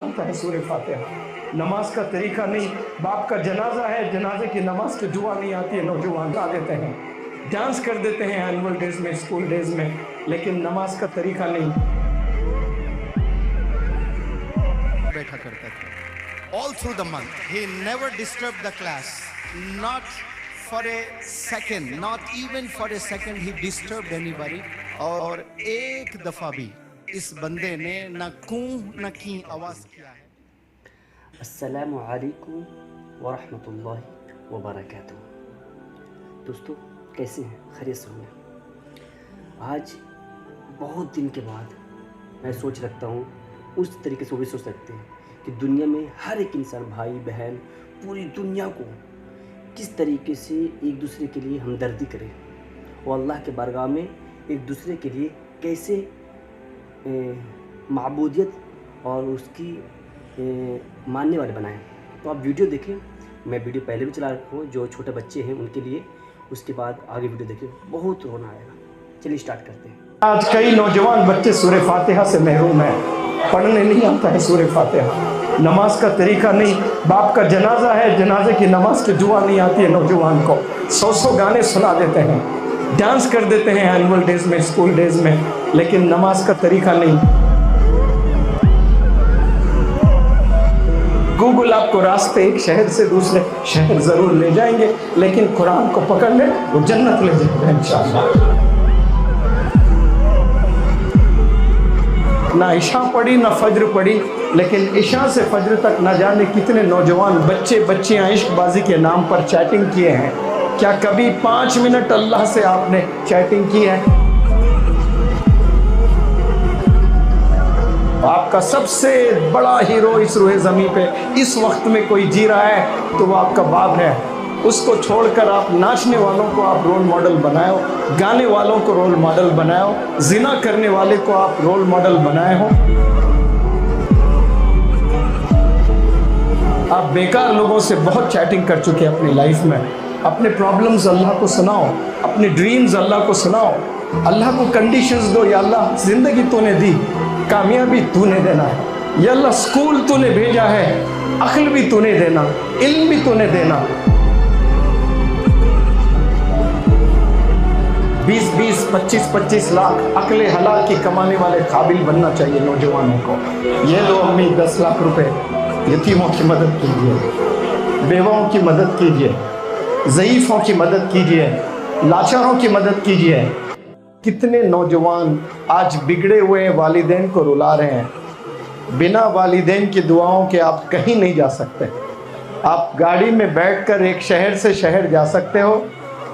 होता है सूरह फातिहा। नमाज का तरीका नहीं, बाप का जनाजा है, जनाजे की नमाज की दुआ नहीं आती है, नौजवान गा देते हैं, डांस कर देते हैं एनुअल डेज में, स्कूल डेज में, लेकिन नमाज का तरीका नहीं। बैठा करता था all through the month. He never disturbed the class, not for a second, not even for a second he disturbed anybody. और एक दफा भी इस बंदे ने न कूं न की आवाज किया है। अस्सलामु अलैकुम वरहमतुल्लाहि वबरकातुहू। दोस्तों कैसे हैं? खैरियत से होंगे। आज बहुत दिन के बाद मैं सोच रखता हूँ, उस तरीके से वो भी सोच सकते हैं कि दुनिया में हर एक इंसान, भाई बहन, पूरी दुनिया को किस तरीके से एक दूसरे के लिए हमदर्दी करे और अल्लाह के बारगाह में एक दूसरे के लिए कैसे माबूदियत और उसकी मानने वाले बनाएं। तो आप वीडियो देखें, मैं वीडियो पहले भी चला रखा हूँ जो छोटे बच्चे हैं उनके लिए, उसके बाद आगे वीडियो देखें, बहुत रोना आएगा। चलिए स्टार्ट करते हैं। आज कई नौजवान बच्चे सूरह फातिहा से महरूम हैं, पढ़ने नहीं आता है सूरह फातिहा। नमाज का तरीका नहीं, बाप का जनाजा है, जनाजे की नमाज की दुआ नहीं आती है नौजवान को। 100 गाने सुना देते हैं, डांस कर देते हैं एनुअल डेज में, स्कूल डेज में, लेकिन नमाज का तरीका नहीं। गूगल आपको रास्ते एक शहर से दूसरे शहर जरूर ले जाएंगे, लेकिन कुरान को पकड़ ले वो जन्नत ले जाएगा इंशाअल्लाह। ना इशा पढ़ी ना फज्र पढ़ी, लेकिन इशा से फज्र तक न जाने कितने नौजवान बच्चे बच्चियां इश्कबाजी के नाम पर चैटिंग किए हैं। क्या कभी 5 मिनट अल्लाह से आपने चैटिंग की है? आपका सबसे बड़ा हीरो इस रूहे ज़मीं पे इस वक्त में कोई जी रहा है तो वो आपका बाप है। उसको छोड़कर आप नाचने वालों को आप रोल मॉडल बनाए हो, गाने वालों को रोल मॉडल बनाए हो, जिना करने वाले को आप रोल मॉडल बनाए हो। आप बेकार लोगों से बहुत चैटिंग कर चुके हैं अपनी लाइफ में। अपने प्रॉब्लम्स अल्लाह को सुनाओ, अपने ड्रीम्स अल्लाह को सुनाओ, अल्लाह को कंडीशंस दो। या अल्लाह जिंदगी तूने दी, कामयाबी तूने देना है। या अल्लाह स्कूल तूने भेजा है, अक्ल भी तूने देना, इल्म भी तूने देना। 20-20, 25-25 लाख अकले हलाल की कमाने वाले काबिल बनना चाहिए नौजवानों को। ये लो अम्मी 10 लाख रुपए, यतीमों की मदद कीजिए, बेवाओं की मदद कीजिए, ज़ईफ़ों की मदद कीजिए, लाचारों की मदद कीजिए। कितने नौजवान आज बिगड़े हुए वालिदैन को रुला रहे हैं। बिना वालिदैन की दुआओं के आप कहीं नहीं जा सकते। आप गाड़ी में बैठकर एक शहर से शहर जा सकते हो,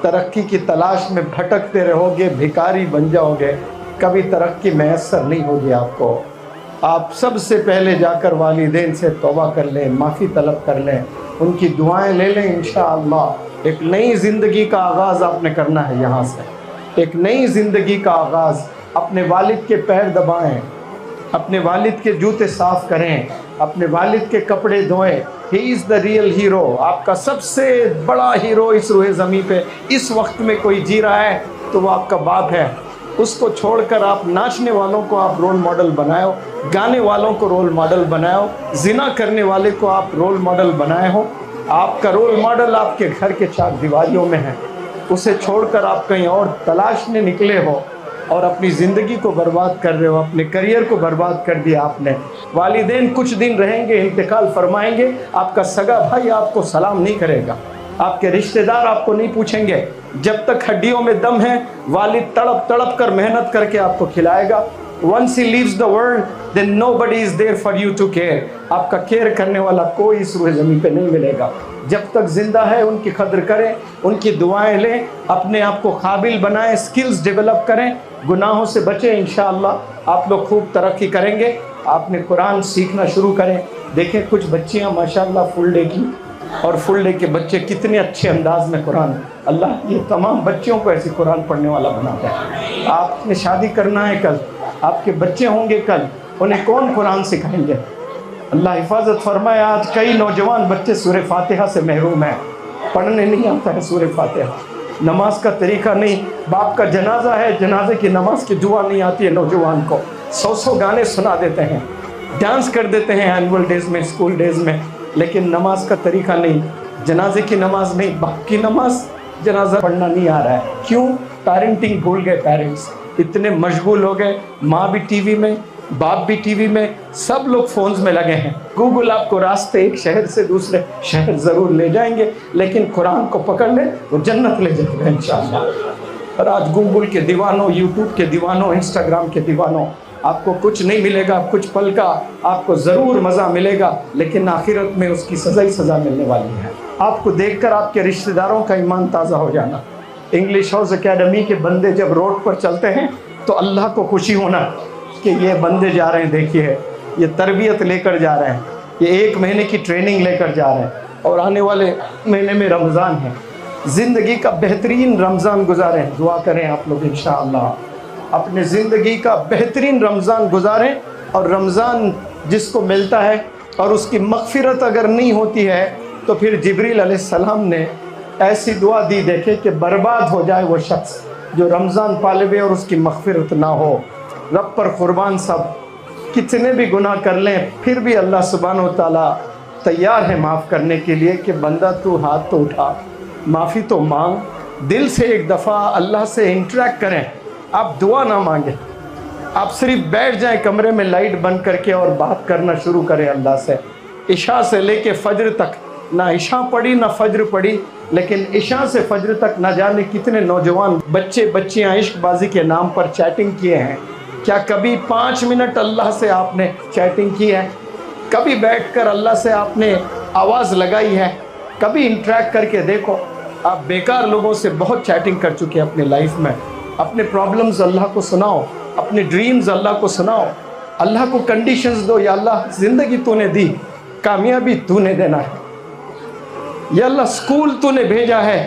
तरक्की की तलाश में भटकते रहोगे, भिखारी बन जाओगे, कभी तरक्की मैसर नहीं होगी आपको। आप सबसे पहले जाकर वालिदैन से तौबा कर लें, माफ़ी तलब कर लें, उनकी दुआएं ले लें। इंशाअल्लाह एक नई ज़िंदगी का आगाज़ आपने करना है। यहाँ से एक नई ज़िंदगी का आगाज़। अपने वालिद के पैर दबाएं, अपने वालिद के जूते साफ़ करें, अपने वालिद के कपड़े धोएं। He is the real hero. आपका सबसे बड़ा हीरो इस रूहे ज़मीं पे इस वक्त में कोई जी रहा है तो वो आपका बाप है। उसको छोड़कर आप नाचने वालों को आप रोल मॉडल बनाए हो, गाने वालों को रोल मॉडल बनाए हो, जिना करने वाले को आप रोल मॉडल बनाए हो। आपका रोल मॉडल आपके घर के 4 दीवारियों में है, उसे छोड़कर आप कहीं और तलाशने निकले हो और अपनी ज़िंदगी को बर्बाद कर रहे हो, अपने करियर को बर्बाद कर दिया आपने। वालिदैन कुछ दिन रहेंगे, इंतकाल फरमाएंगे, आपका सगा भाई आपको सलाम नहीं करेगा, आपके रिश्तेदार आपको नहीं पूछेंगे। जब तक हड्डियों में दम है, वालिद तड़प तड़प कर मेहनत करके आपको खिलाएगा। Once he leaves the world, then nobody is there for you to care. आपका केयर करने वाला कोई इस रूहे ज़मीन पे नहीं मिलेगा। जब तक जिंदा है उनकी कदर करें, उनकी दुआएं लें, अपने आप को काबिल बनाएं, स्किल्स डेवलप करें, गुनाहों से बचें। इंशाअल्लाह आप लोग खूब तरक्की करेंगे। आपने कुरान सीखना शुरू करें। देखें कुछ बच्चियां माशाअल्लाह फुल डे की, और फुल डे के बच्चे कितने अच्छे अंदाज में कुरान, अल्लाह ये तमाम बच्चियों को ऐसे कुरान पढ़ने वाला बनाता है। आपने शादी करना है कल, आपके बच्चे होंगे कल, उन्हें कौन कुरान सिखाएंगे? अल्लाह हिफाजत फरमाए। आज कई नौजवान बच्चे सूरह फातिहा से महरूम हैं, पढ़ने नहीं आता है सूरह फातिहा। नमाज का तरीका नहीं, बाप का जनाजा है, जनाजे की नमाज की दुआ नहीं आती है नौजवान को। 100 गाने सुना देते हैं, डांस कर देते हैं एनुअल डेज में, स्कूल डेज में, लेकिन नमाज का तरीका नहीं, जनाजे की नमाज नहीं, बाप की नमाज जनाजा पढ़ना नहीं आ रहा है। क्यों? पेरेंटिंग भूल गए, पेरेंट्स इतने मशगूल हो गए, माँ भी टीवी में, बाप भी टीवी में, सब लोग फोन्स में लगे हैं। गूगल आपको रास्ते एक शहर से दूसरे शहर ज़रूर ले जाएंगे, लेकिन कुरान को पकड़ ले वो जन्नत ले जाएगा इंशाअल्लाह। और आज गूगल के दीवानों, यूट्यूब के दीवानों, इंस्टाग्राम के दीवानों, आपको कुछ नहीं मिलेगा, कुछ पल का आपको ज़रूर मज़ा मिलेगा, लेकिन आखिरत में उसकी सज़ा ही सज़ा मिलने वाली है। आपको देखकर आपके रिश्तेदारों का ईमान ताज़ा हो जाना। इंग्लिश हाउस एकेडमी के बंदे जब रोड पर चलते हैं तो अल्लाह को खुशी होना कि ये बंदे जा रहे हैं, देखिए ये तरबियत लेकर जा रहे हैं, ये 1 महीने की ट्रेनिंग लेकर जा रहे हैं, और आने वाले महीने में रमज़ान है। ज़िंदगी का बेहतरीन रमज़ान गुजारें, दुआ करें आप लोग इंशाअल्लाह, अपने ज़िंदगी का बेहतरीन रमज़ान गुजारें। और रमज़ान जिसको मिलता है और उसकी मग़फ़िरत अगर नहीं होती है तो फिर जिब्रील अलैहिस्सलाम ने ऐसी दुआ दी, देखे कि बर्बाद हो जाए वो शख्स जो रमज़ान पाले और उसकी मग़फ़िरत ना हो। रब पर क़ुरबान, सब कितने भी गुनाह कर लें फिर भी अल्लाह सुब्हानहू व तआला तैयार है माफ़ करने के लिए कि बंदा तू हाथ तो उठा, माफ़ी तो मांग, दिल से एक दफ़ा अल्लाह से इंटरेक्ट करें। आप दुआ ना मांगे, आप सिर्फ बैठ जाएं कमरे में लाइट बंद करके और बात करना शुरू करें अल्लाह से। इशा से लेके फज्र तक, ना इशा पढ़ी ना फज्र पढ़ी, लेकिन इशा से फज्र तक ना जाने कितने नौजवान बच्चे बच्चियां इश्कबाजी के नाम पर चैटिंग किए हैं। क्या कभी 5 मिनट अल्लाह से आपने चैटिंग की है? कभी बैठकर अल्लाह से आपने आवाज़ लगाई है? कभी इंटरेक्ट करके देखो। आप बेकार लोगों से बहुत चैटिंग कर चुके हैं अपनी लाइफ में। अपने प्रॉब्लम्स अल्लाह को सुनाओ, अपने ड्रीम्स अल्लाह को सुनाओ, अल्लाह को कंडीशंस दो, या अल्लाह ज़िंदगी तूने दी, कामयाबी तूने देना है, या अल्लाह स्कूल तूने भेजा है,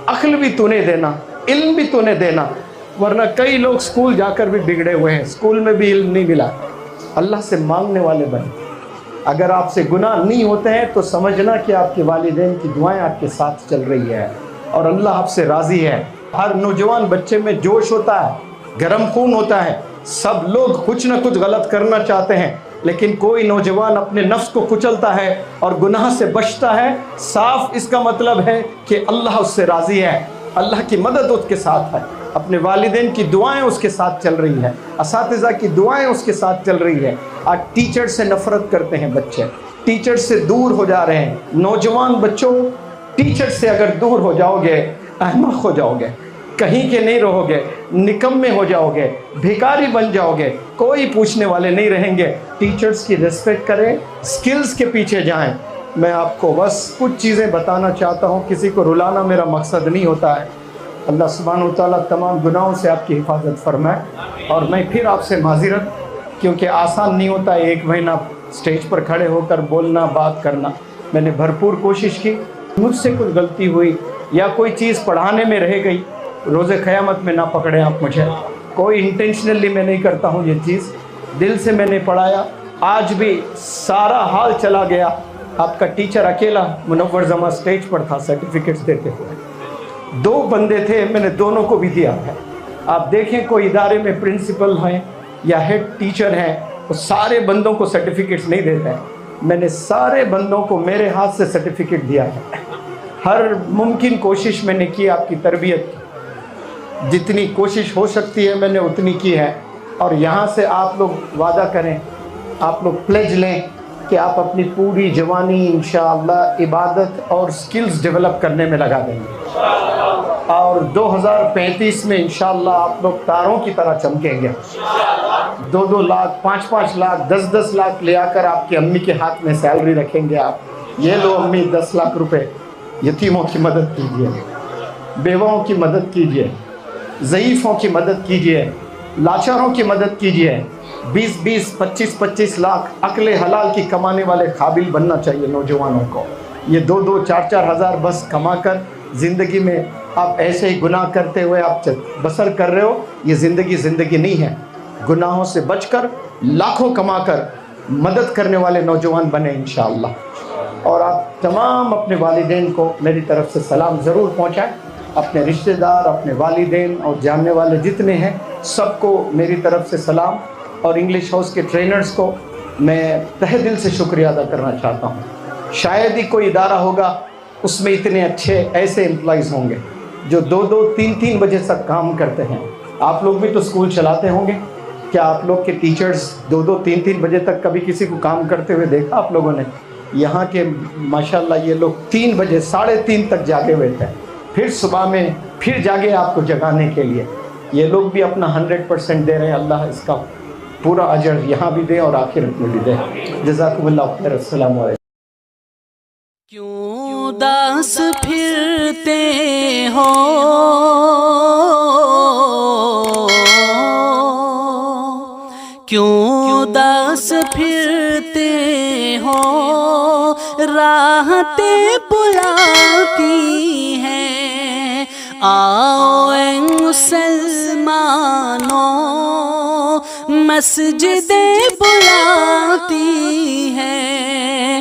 अक्ल भी तूने देना, इल्म भी तूने देना। वरना कई लोग स्कूल जाकर भी बिगड़े हुए हैं, स्कूल में भी इल्म नहीं मिला। अल्लाह से मांगने वाले बने। अगर आपसे गुनाह नहीं होते हैं तो समझना कि आपके वालिदैन की दुआएं आपके साथ चल रही है और अल्लाह आपसे राज़ी है। हर नौजवान बच्चे में जोश होता है, गर्म खून होता है, सब लोग कुछ ना कुछ गलत करना चाहते हैं, लेकिन कोई नौजवान अपने नफ्स को कुचलता है और गुनाह से बचता है। साफ इसका मतलब है कि अल्लाह उससे राज़ी है, अल्लाह की मदद उसके साथ है, अपने वालिदैन की दुआएं उसके साथ चल रही है, असातिज़ा की दुआएं उसके साथ चल रही है। आज टीचर से नफ़रत करते हैं बच्चे, टीचर से दूर हो जा रहे हैं। नौजवान बच्चों, टीचर से अगर दूर हो जाओगे अहमक हो जाओगे, कहीं के नहीं रहोगे, निकम्मे हो जाओगे, भिखारी बन जाओगे, कोई पूछने वाले नहीं रहेंगे। टीचर्स की रिस्पेक्ट करें, स्किल्स के पीछे जाएं। मैं आपको बस कुछ चीज़ें बताना चाहता हूँ, किसी को रुलाना मेरा मकसद नहीं होता है। अल्लाह सुब्हानहू व तआला तमाम गुनाहों से आपकी हिफाजत फरमाए। और मैं फिर आपसे माज़िरत, क्योंकि आसान नहीं होता है 1 महीना स्टेज पर खड़े होकर बोलना, बात करना। मैंने भरपूर कोशिश की, मुझसे कुछ गलती हुई या कोई चीज़ पढ़ाने में रह गई, रोज़े क़यामत में ना पकड़े आप मुझे। कोई इंटेंशनली मैं नहीं करता हूँ ये चीज़, दिल से मैंने पढ़ाया। आज भी सारा हाल चला गया। आपका टीचर अकेला मुनव्वर जमा स्टेज पर था सर्टिफिकेट्स देते हुए। 2 बंदे थे, मैंने दोनों को भी दिया है। आप देखें कोई इदारे में प्रिंसिपल हैं या हेड टीचर हैं, वो सारे बंदों को सर्टिफिकेट्स नहीं देते हैं। मैंने सारे बंदों को मेरे हाथ से सर्टिफिकेट दिया है। हर मुमकिन कोशिश मैंने की आपकी तरबियत की, जितनी कोशिश हो सकती है मैंने उतनी की है। और यहाँ से आप लोग वादा करें, आप लोग प्लेज लें कि आप अपनी पूरी जवानी इंशाअल्लाह इबादत और स्किल्स डेवलप करने में लगा देंगे। और 2035 में इंशाअल्लाह आप लोग तारों की तरह चमकेंगे। 2-2 लाख, 5-5 लाख, 10-10 लाख ले आकर आपकी अम्मी के हाथ में सैलरी रखेंगे आप। ये लो अम्मी 10 लाख रुपए, यतीमों की मदद कीजिए, बेवाओं की मदद कीजिए, ज़ईफ़ों की मदद कीजिए, लाचारों की मदद कीजिए। 20-20, 25-25 लाख अक्ले हलाल की कमाने वाले काबिल बनना चाहिए नौजवानों को। ये 2-2, 4-4 हज़ार बस कमाकर ज़िंदगी में आप ऐसे ही गुनाह करते हुए आप बसर कर रहे हो, ये ज़िंदगी नहीं है। गुनाहों से बचकर लाखों कमाकर मदद करने वाले नौजवान बने इंशाअल्लाह। और आप तमाम अपने वालिदैन को मेरी तरफ़ से सलाम ज़रूर पहुँचाएँ। अपने रिश्तेदार, अपने वालिदैन और जानने वाले जितने हैं सबको मेरी तरफ़ से सलाम। और इंग्लिश हाउस के ट्रेनर्स को میں تہہ دل سے شکریہ ادا کرنا چاہتا ہوں. شاید ہی کوئی ادارہ ہوگا اس میں اتنے اچھے ایسے امپلائیز ہوں گے جو 2-3 بجے تک کام کرتے ہیں. آپ لوگ بھی تو اسکول چلاتے ہوں گے. کیا آپ لوگ کے ٹیچرز 2-3 بجے تک کبھی کسی کو کام کرتے ہوئے دیکھا آپ لوگوں نے؟ یہاں کے ماشاءاللہ یہ لوگ 3 بجے 3:30 تک جاگے ہوئے تھے. پھر صبح میں پھر جاگے آپ کو جگانے کے لیے. یہ لوگ بھی اپنا 100% دے رہے ہیں. اللہ اس کا پورا اجر یہاں بھی دے اور آخرت میں بھی دے. جزاکم اللہ خیر. السلام علیکم. کیوں اداس پھرتے ہو کیوں اداس پھرتے ہو راحتیں بلاتی ہیں آؤ اے مسلمانوں مسجدیں بلاتی ہیں